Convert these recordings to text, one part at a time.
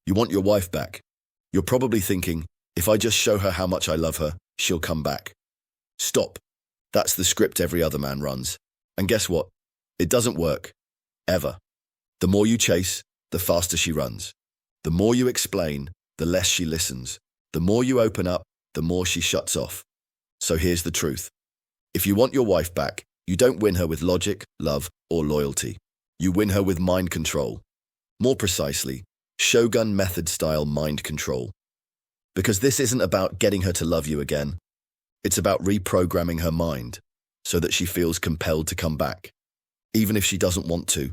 You want your wife back. You're probably thinking, if I just show her how much I love her, she'll come back. Stop. That's the script every other man runs. And guess what? It doesn't work. Ever. The more you chase, the faster she runs. The more you explain, the less she listens. The more you open up, the more she shuts off. So here's the truth. If you want your wife back, you don't win her with logic, love, or loyalty. You win her with mind control. More precisely, Shogun Method style mind control. Because this isn't about getting her to love you again. It's about reprogramming her mind so that she feels compelled to come back, even if she doesn't want to,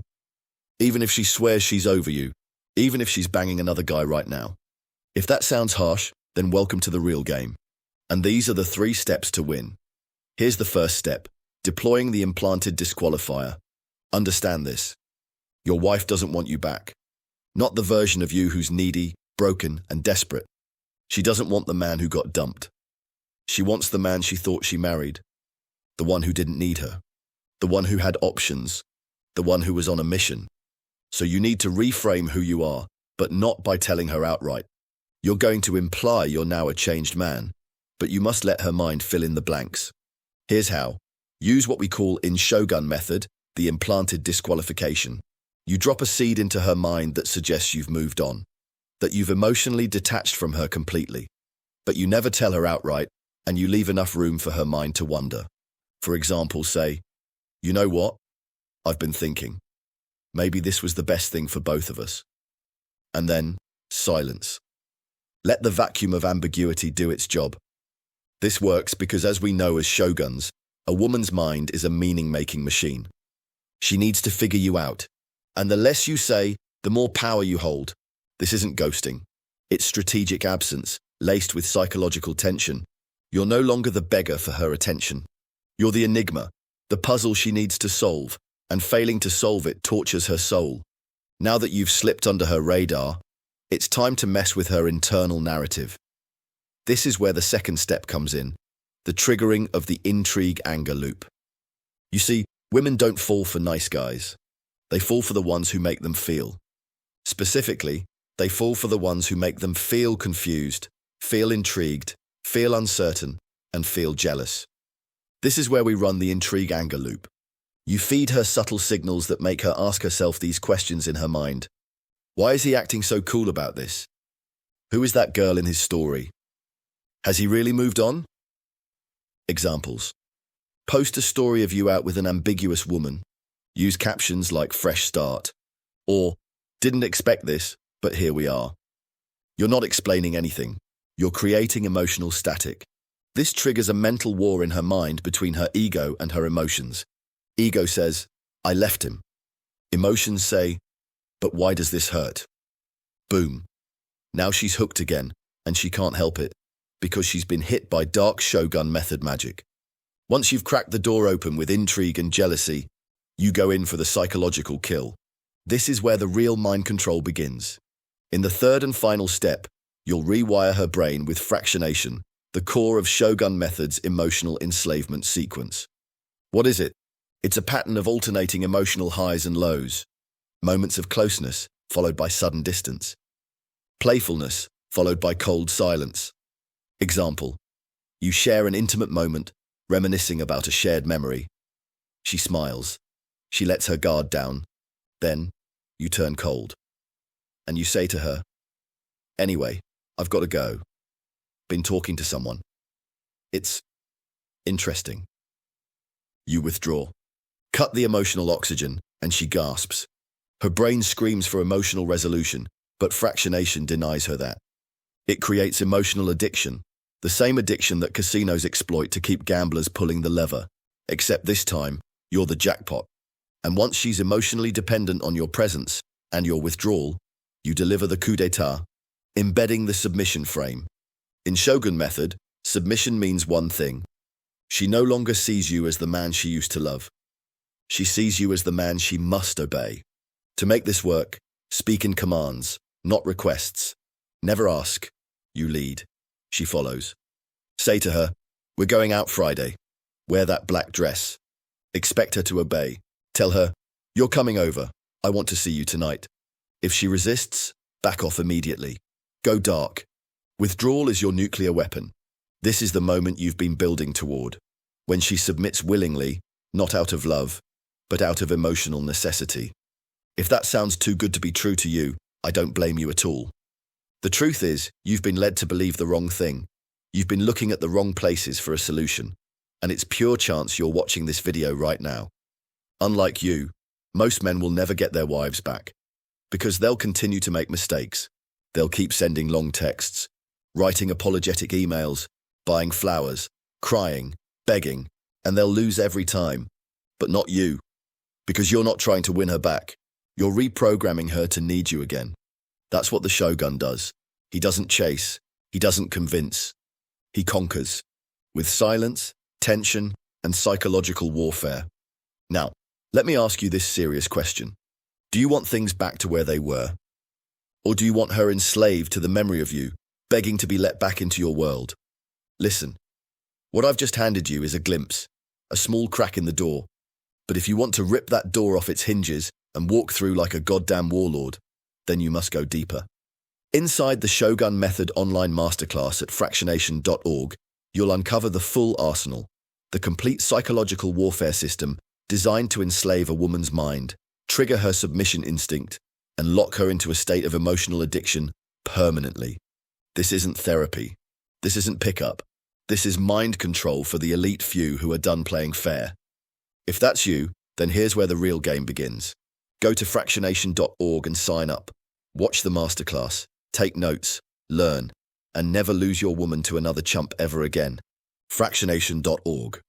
even if she swears she's over you, even if she's banging another guy right now. If that sounds harsh, then welcome to the real game. And these are the 3 steps to win. Here's the first step, deploying the Implanted Disqualifier. Understand this. Your wife doesn't want you back. Not the version of you who's needy, broken, and desperate. She doesn't want the man who got dumped. She wants the man she thought she married. The one who didn't need her. The one who had options. The one who was on a mission. So you need to reframe who you are, but not by telling her outright. You're going to imply you're now a changed man, but you must let her mind fill in the blanks. Here's how. Use what we call in Shogun Method, the implanted disqualification. You drop a seed into her mind that suggests you've moved on, that you've emotionally detached from her completely. But you never tell her outright, and you leave enough room for her mind to wonder. For example, say, "You know what? I've been thinking. Maybe this was the best thing for both of us." And then, silence. Let the vacuum of ambiguity do its job. This works because, as we know as shoguns, a woman's mind is a meaning-making machine. She needs to figure you out. And the less you say, the more power you hold. This isn't ghosting. It's strategic absence, laced with psychological tension. You're no longer the beggar for her attention. You're the enigma, the puzzle she needs to solve, and failing to solve it tortures her soul. Now that you've slipped under her radar, it's time to mess with her internal narrative. This is where the second step comes in, the triggering of the Intrigue-Anger Loop. You see, women don't fall for nice guys. They fall for the ones who make them feel. Specifically, they fall for the ones who make them feel confused, feel intrigued, feel uncertain, and feel jealous. This is where we run the Intrigue-Anger Loop. You feed her subtle signals that make her ask herself these questions in her mind. Why is he acting so cool about this? Who is that girl in his story? Has he really moved on? Examples. Post a story of you out with an ambiguous woman. Use captions like "fresh start" or "didn't expect this, but here we are." You're not explaining anything. You're creating emotional static. This triggers a mental war in her mind between her ego and her emotions. Ego says, "I left him." Emotions say, "But why does this hurt?" Boom. Now she's hooked again, and she can't help it, because she's been hit by dark Shogun Method magic. Once you've cracked the door open with intrigue and jealousy, you go in for the psychological kill. This is where the real mind control begins. In the third and final step, you'll rewire her brain with fractionation, the core of Shogun Method's emotional enslavement sequence. What is it? It's a pattern of alternating emotional highs and lows. Moments of closeness, followed by sudden distance. Playfulness, followed by cold silence. Example. You share an intimate moment, reminiscing about a shared memory. She smiles. She lets her guard down. Then, you turn cold. And you say to her, "Anyway, I've got to go. Been talking to someone. It's interesting." You withdraw. Cut the emotional oxygen, and she gasps. Her brain screams for emotional resolution, but fractionation denies her that. It creates emotional addiction, the same addiction that casinos exploit to keep gamblers pulling the lever, except this time, you're the jackpot. And once she's emotionally dependent on your presence and your withdrawal, you deliver the coup d'etat, embedding the submission frame. In Shogun Method, submission means one thing. She no longer sees you as the man she used to love. She sees you as the man she must obey. To make this work, speak in commands, not requests. Never ask. You lead. She follows. Say to her, "We're going out Friday. Wear that black dress." Expect her to obey. Tell her, "You're coming over. I want to see you tonight." If she resists, Back off immediately. Go dark. Withdrawal is your nuclear weapon. This is the moment you've been building toward. When she submits willingly, not out of love, but out of emotional necessity. If that sounds too good to be true to you, I don't blame you at all. The truth is, you've been led to believe the wrong thing. You've been looking at the wrong places for a solution, and it's pure chance you're watching this video right now. Unlike you, most men will never get their wives back, because they'll continue to make mistakes. They'll keep sending long texts, writing apologetic emails, buying flowers, crying, begging, and they'll lose every time. But not you, because you're not trying to win her back. You're reprogramming her to need you again. That's what the Shogun does. He doesn't chase. He doesn't convince. He conquers. With silence, tension, and psychological warfare. Now, let me ask you this serious question. Do you want things back to where they were? Or do you want her enslaved to the memory of you, begging to be let back into your world? Listen, what I've just handed you is a glimpse, a small crack in the door. But if you want to rip that door off its hinges and walk through like a goddamn warlord, then you must go deeper. Inside the Shogun Method online masterclass at fractionation.org, you'll uncover the full arsenal, the complete psychological warfare system designed to enslave a woman's mind, trigger her submission instinct, and lock her into a state of emotional addiction permanently. This isn't therapy. This isn't pickup. This is mind control for the elite few who are done playing fair. If that's you, then here's where the real game begins. Go to fractionation.org and sign up. Watch the masterclass, take notes, learn, and never lose your woman to another chump ever again. Fractionation.org